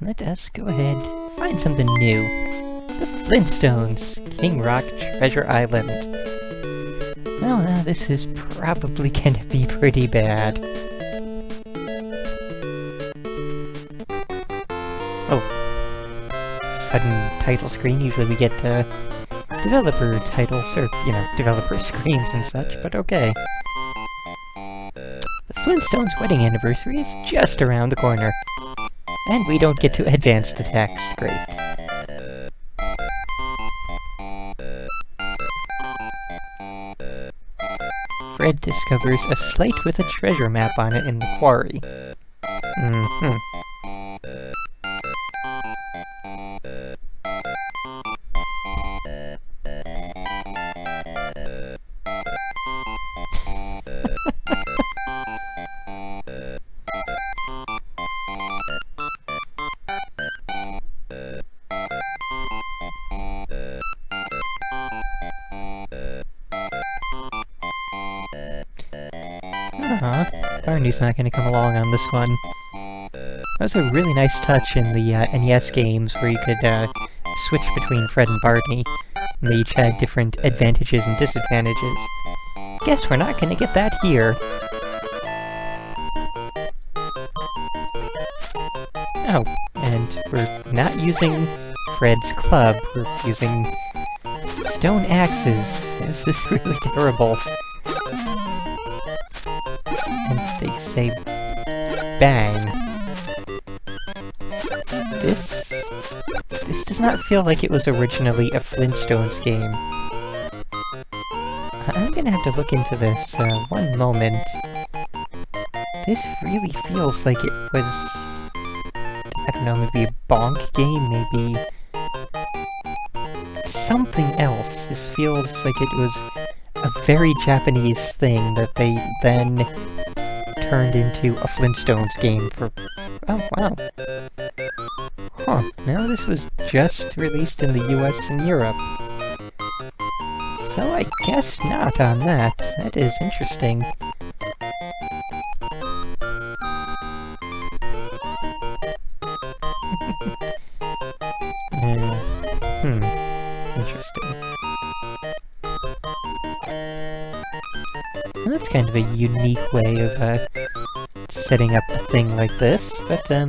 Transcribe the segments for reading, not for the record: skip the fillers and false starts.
let us go ahead, find something new. The Flintstones, King Rock Treasure Island. Well, now this is probably gonna be pretty bad. Oh. Sudden title screen, usually we get, developer titles, or, developer screens and such, but okay. The Flintstones' wedding anniversary is just around the corner. And we don't get to advance the text. Great. Fred discovers a slate with a treasure map on it in the quarry. Barney's not gonna come along on this one. That was a really nice touch in the NES games where you could switch between Fred and Barney, and they each had different advantages and disadvantages. Guess we're not gonna get that here. Oh, and we're not using Fred's club, we're using stone axes. This is really terrible. And they say bang. This does not feel like it was originally a Flintstones game. I'm gonna have to look into this, one moment. This really feels like it was, I don't know, maybe a bonk game, maybe something else. This feels like it was a very Japanese thing that they then turned into a Flintstones game for... Oh, wow. Huh, now this was just released in the US and Europe. So I guess not on that. That is interesting. Interesting. Well, that's kind of a unique way of, setting up a thing like this, but, Yeah,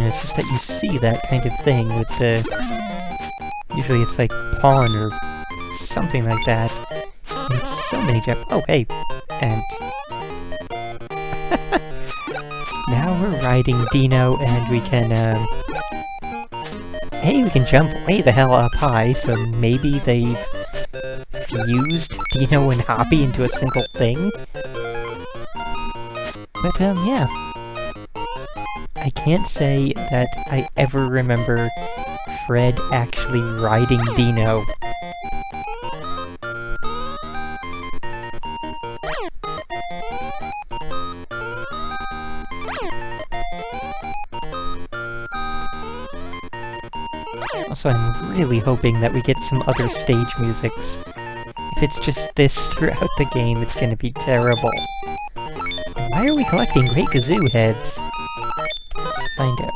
it's just that you see that kind of thing with the... Usually it's like Pawn or something like that. In so many Oh, hey! And... now we're riding Dino and we can, hey, we can jump way the hell up high, so maybe they've fused Dino and Hoppy into a single thing? But, yeah. I can't say that I ever remember Fred actually riding Dino. Also, I'm really hoping that we get some other stage musics. If it's just this throughout the game, it's gonna be terrible. Why are we collecting Great Kazoo heads? Let's find out.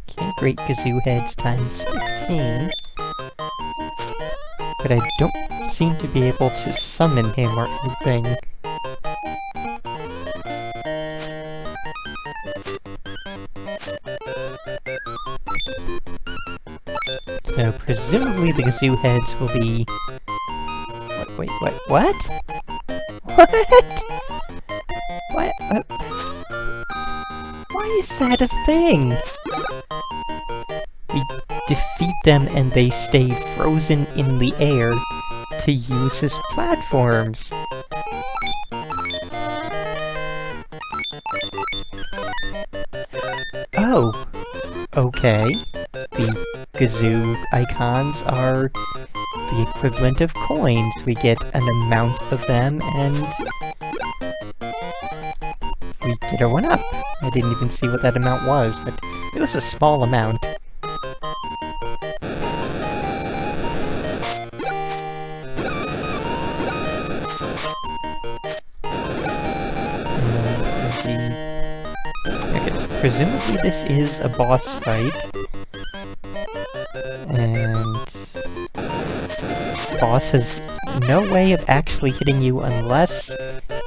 Okay, Great Kazoo heads times 15. But I don't seem to be able to summon him or anything. So, presumably the Kazoo heads will be... Wait, what? What? What? Why is that a thing? We defeat them and they stay frozen in the air to use as platforms. Oh, okay. The Kazoo icons are the equivalent of coins. We get an amount of them, and we get a 1-up. I didn't even see what that amount was, but it was a small amount. Okay, so presumably this is a boss fight. And... the boss has no way of actually hitting you unless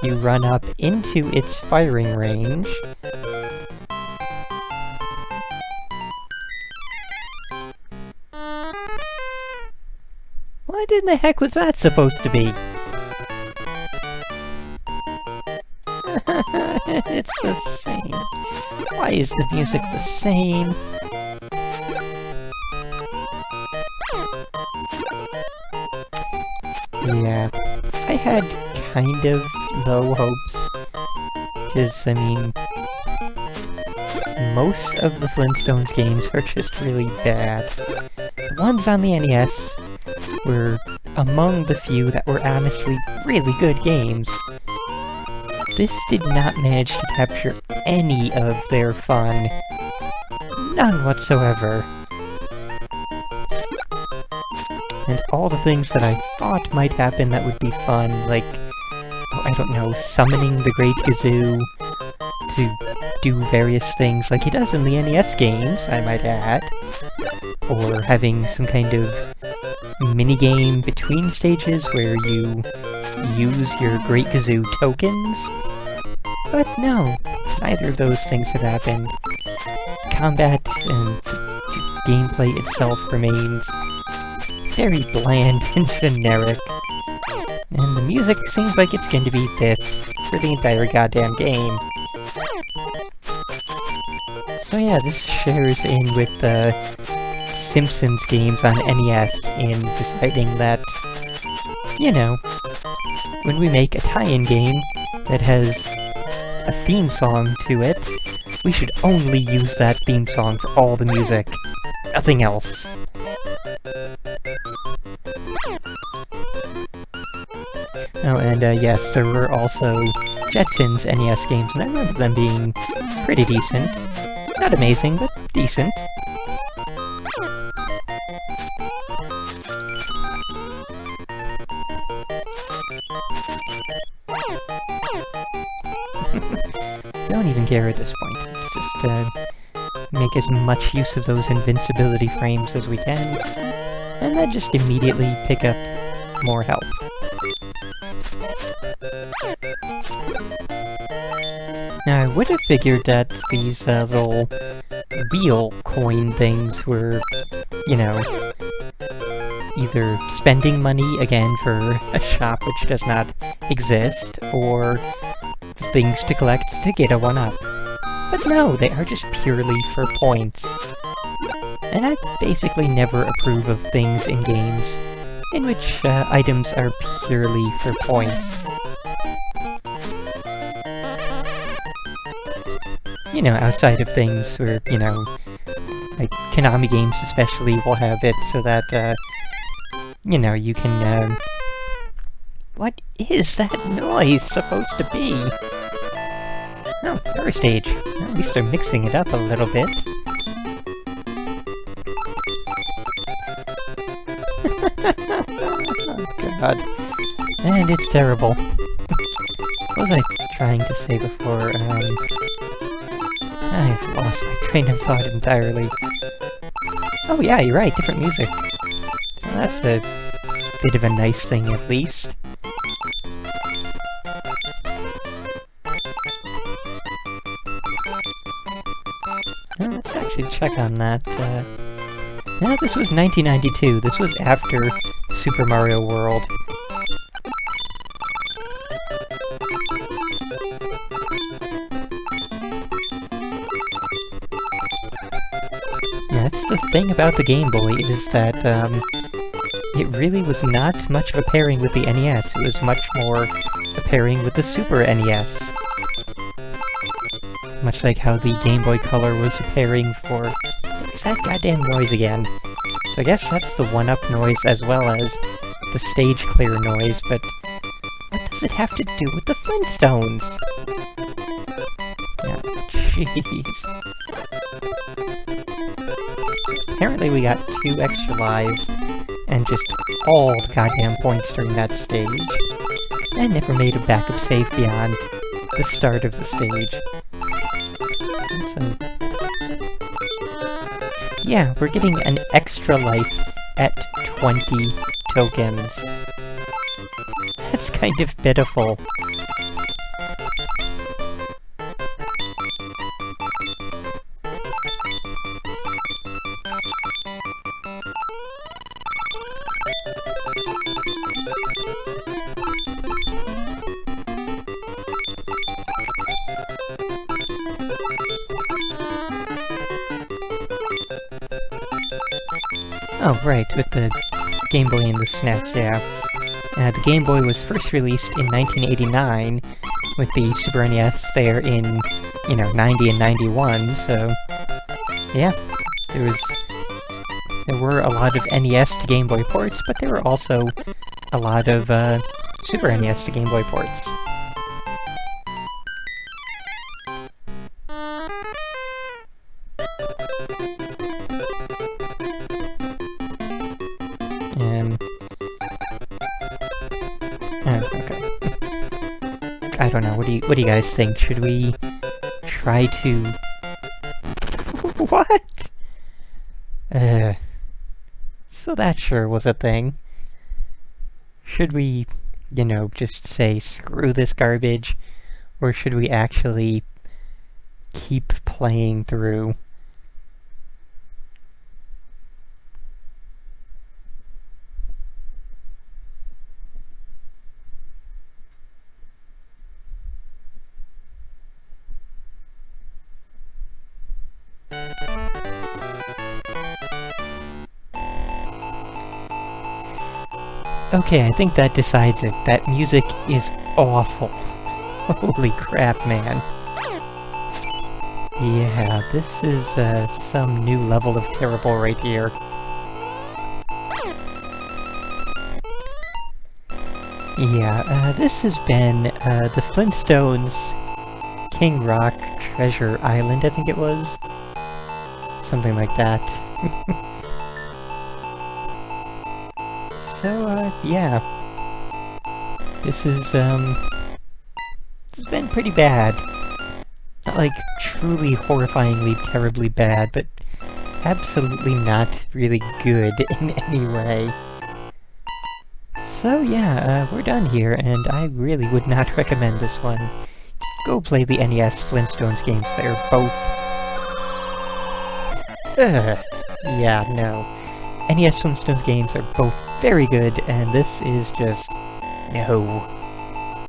you run up into its firing range. What in the heck was that supposed to be? It's the same. Why is the music the same? Yeah, I had kind of low hopes, because, I mean, most of the Flintstones games are just really bad. The ones on the NES were among the few that were honestly really good games. This did not manage to capture any of their fun. None whatsoever. And all the things that I thought might happen that would be fun, like, oh, I don't know, summoning the Great Gazoo to do various things like he does in the NES games, I might add, or having some kind of minigame between stages where you use your Great Gazoo tokens. But no, neither of those things have happened. Combat and gameplay itself remains very bland and generic. And the music seems like it's going to be this for the entire goddamn game. So yeah, this shares in with the Simpsons games on NES in deciding that, you know, when we make a tie-in game that has a theme song to it, we should only use that theme song for all the music. Nothing else. Oh, and yes, there were also Jetsons NES games, and I remember them being pretty decent. Not amazing, but decent. Don't even care at this point. It's just make as much use of those invincibility frames as we can, and then just immediately pick up more health. Now, I would have figured that these little wheel coin things were, you know, either spending money, again, for a shop which does not exist, or things to collect to get a 1-up. But no, they are just purely for points. And I basically never approve of things in games in which items are purely for points. You know, outside of things where, you know, like Konami games especially will have it so that, you know, you can, what is that noise supposed to be? Oh, power stage. At least they're mixing it up a little bit. Oh god. And it's terrible. What was I trying to say before? I've lost my train of thought entirely. Oh yeah, you're right, different music. So that's a bit of a nice thing, at least. Let's actually check on that. Yeah, this was 1992. This was after Super Mario World. Yeah, that's the thing about the Game Boy, is that, it really was not much of a pairing with the NES. It was much more a pairing with the Super NES. Much like how the Game Boy Color was a pairing for... What is that goddamn noise again? So I guess that's the 1-up noise as well as the stage clear noise, but what does it have to do with the Flintstones? Oh, jeez. Apparently we got 2 extra lives, and just all the goddamn points during that stage. I never made a backup save beyond the start of the stage. So, yeah, we're getting an extra life at 20 tokens. That's kind of pitiful. Oh, right, with the Game Boy and the SNES, yeah. The Game Boy was first released in 1989, with the Super NES there in, 90 and 91, so... yeah, there were a lot of NES to Game Boy ports, but there were also a lot of, Super NES to Game Boy ports. Okay. I don't know, what do you guys think? Should we try to... What? So that sure was a thing. Should we, just say, screw this garbage? Or should we actually keep playing through? Okay, I think that decides it. That music is awful. Holy crap, man. Yeah, this is some new level of terrible right here. Yeah, this has been the Flintstones King Rock Treasure Island, I think it was. Something like that. So, yeah. This has been pretty bad. Not like truly horrifyingly terribly bad, but absolutely not really good in any way. So yeah, we're done here, and I really would not recommend this one. Go play the NES Flintstones games, they're both... yeah, no. NES Flintstones games are both very good, and this is just... no.